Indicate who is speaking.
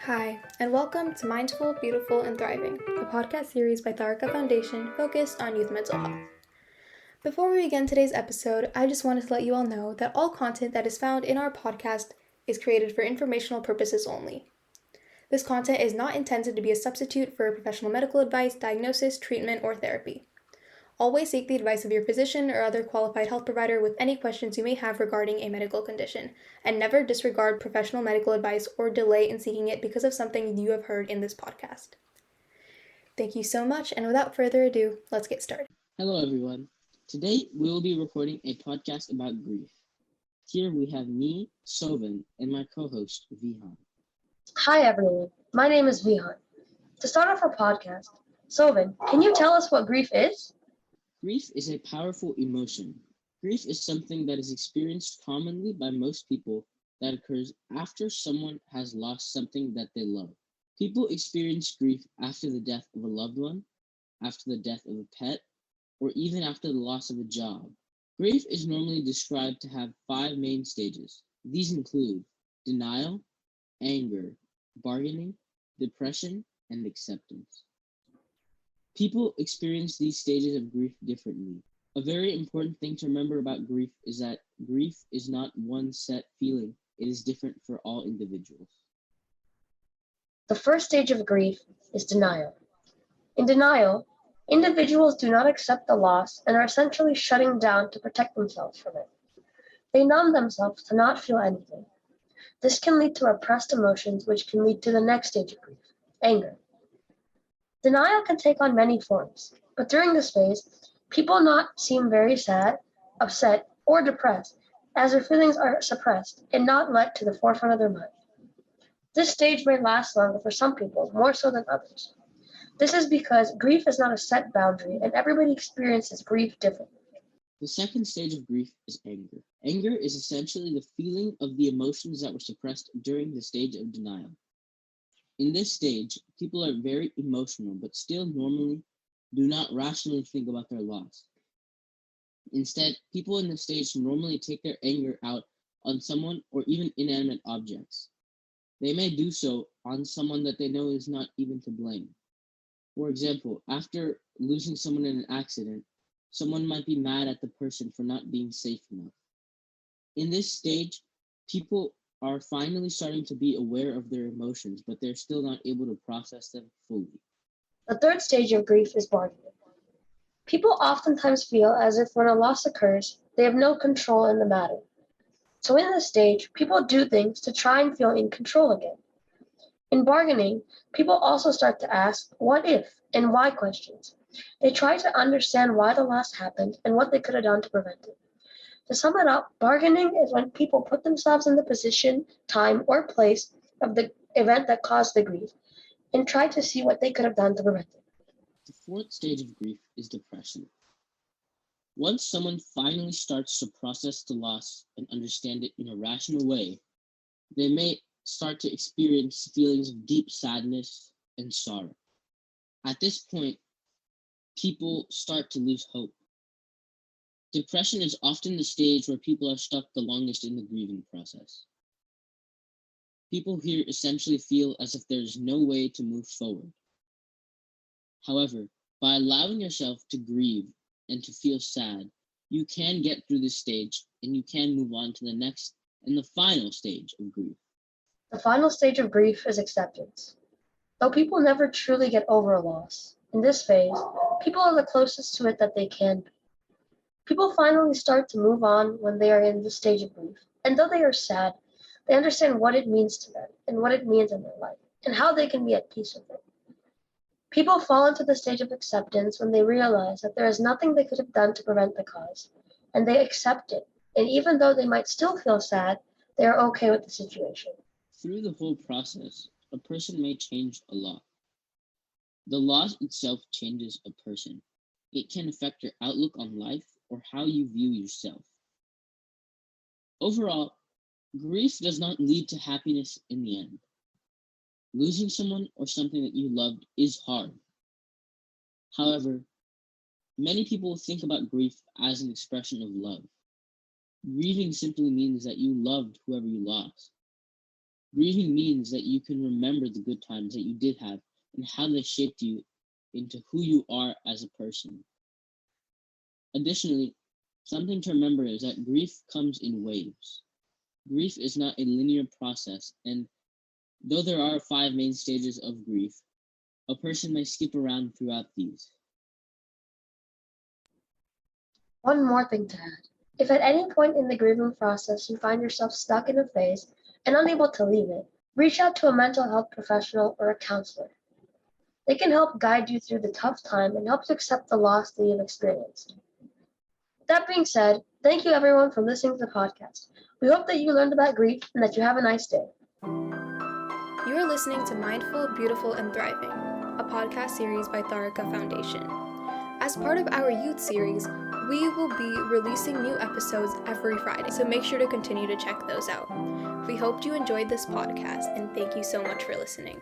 Speaker 1: Hi, and welcome to Mindful, Beautiful, and Thriving, a podcast series by Tharaka Foundation focused on youth mental health. Before we begin today's episode, I just wanted to let you all know that all content that is found in our podcast is created for informational purposes only. This content is not intended to be a substitute for professional medical advice, diagnosis, treatment, or therapy. Always seek the advice of your physician or other qualified health provider with any questions you may have regarding a medical condition, and never disregard professional medical advice or delay in seeking it because of something you have heard in this podcast. Thank you so much, and without further ado, let's get started.
Speaker 2: Hello, everyone. Today we will be recording a podcast about grief. Here we have me, Soven, and my co-host, Vihaan.
Speaker 3: Hi everyone, my name is Vihaan. To start off our podcast, Soven, can you tell us what grief is?
Speaker 2: Grief is a powerful emotion. Grief is something that is experienced commonly by most people that occurs after someone has lost something that they love. People experience grief after the death of a loved one, after the death of a pet, or even after the loss of a job. Grief is normally described to have 5 main stages. These include denial, anger, bargaining, depression, and acceptance. People experience these stages of grief differently. A very important thing to remember about grief is that grief is not one set feeling. It is different for all individuals.
Speaker 3: The first stage of grief is denial. In denial, individuals do not accept the loss and are essentially shutting down to protect themselves from it. They numb themselves to not feel anything. This can lead to repressed emotions, which can lead to the next stage of grief, anger. Denial can take on many forms, but during this phase, people not seem very sad, upset, or depressed, as their feelings are suppressed and not let to the forefront of their mind. This stage may last longer for some people, more so than others. This is because grief is not a set boundary, and everybody experiences grief differently.
Speaker 2: The second stage of grief is anger. Anger is essentially the feeling of the emotions that were suppressed during the stage of denial. In this stage, people are very emotional, but still normally do not rationally think about their loss. Instead, people in this stage normally take their anger out on someone or even inanimate objects. They may do so on someone that they know is not even to blame. For example, after losing someone in an accident, someone might be mad at the person for not being safe enough. In this stage, people are finally starting to be aware of their emotions, but they're still not able to process them fully.
Speaker 3: The third stage of grief is bargaining. People oftentimes feel as if when a loss occurs, they have no control in the matter. So in this stage, people do things to try and feel in control again. In bargaining, people also start to ask what if and why questions. They try to understand why the loss happened and what they could have done to prevent it. To sum it up, bargaining is when people put themselves in the position, time, or place of the event that caused the grief and try to see what they could have done to prevent it.
Speaker 2: The fourth stage of grief is depression. Once someone finally starts to process the loss and understand it in a rational way, they may start to experience feelings of deep sadness and sorrow. At this point, people start to lose hope. Depression is often the stage where people are stuck the longest in the grieving process. People here essentially feel as if there's no way to move forward. However, by allowing yourself to grieve and to feel sad, you can get through this stage and you can move on to the next and the final stage of grief.
Speaker 3: The final stage of grief is acceptance. Though people never truly get over a loss, in this phase, people are the closest to it that they can be. People finally start to move on when they are in this stage of grief, and though they are sad, they understand what it means to them and what it means in their life, and how they can be at peace with it. People fall into the stage of acceptance when they realize that there is nothing they could have done to prevent the cause, and they accept it. And even though they might still feel sad, they are okay with the situation.
Speaker 2: Through the whole process, a person may change a lot. The loss itself changes a person. It can affect your outlook on life or how you view yourself. Overall, grief does not lead to happiness in the end. Losing someone or something that you loved is hard. However, many people think about grief as an expression of love. Grieving simply means that you loved whoever you lost. Grieving means that you can remember the good times that you did have and how they shaped you into who you are as a person. Additionally, something to remember is that grief comes in waves. Grief is not a linear process, and though there are 5 main stages of grief, a person may skip around throughout these.
Speaker 3: One more thing to add. If at any point in the grieving process you find yourself stuck in a phase and unable to leave it, reach out to a mental health professional or a counselor. They can help guide you through the tough time and help you accept the loss that you've experienced. That being said, thank you everyone for listening to the podcast. We hope that you learned about grief and that you have a nice day.
Speaker 1: You are listening to Mindful, Beautiful, and Thriving, a podcast series by Tharaka Foundation. As part of our youth series, we will be releasing new episodes every Friday, so make sure to continue to check those out. We hope you enjoyed this podcast, and thank you so much for listening.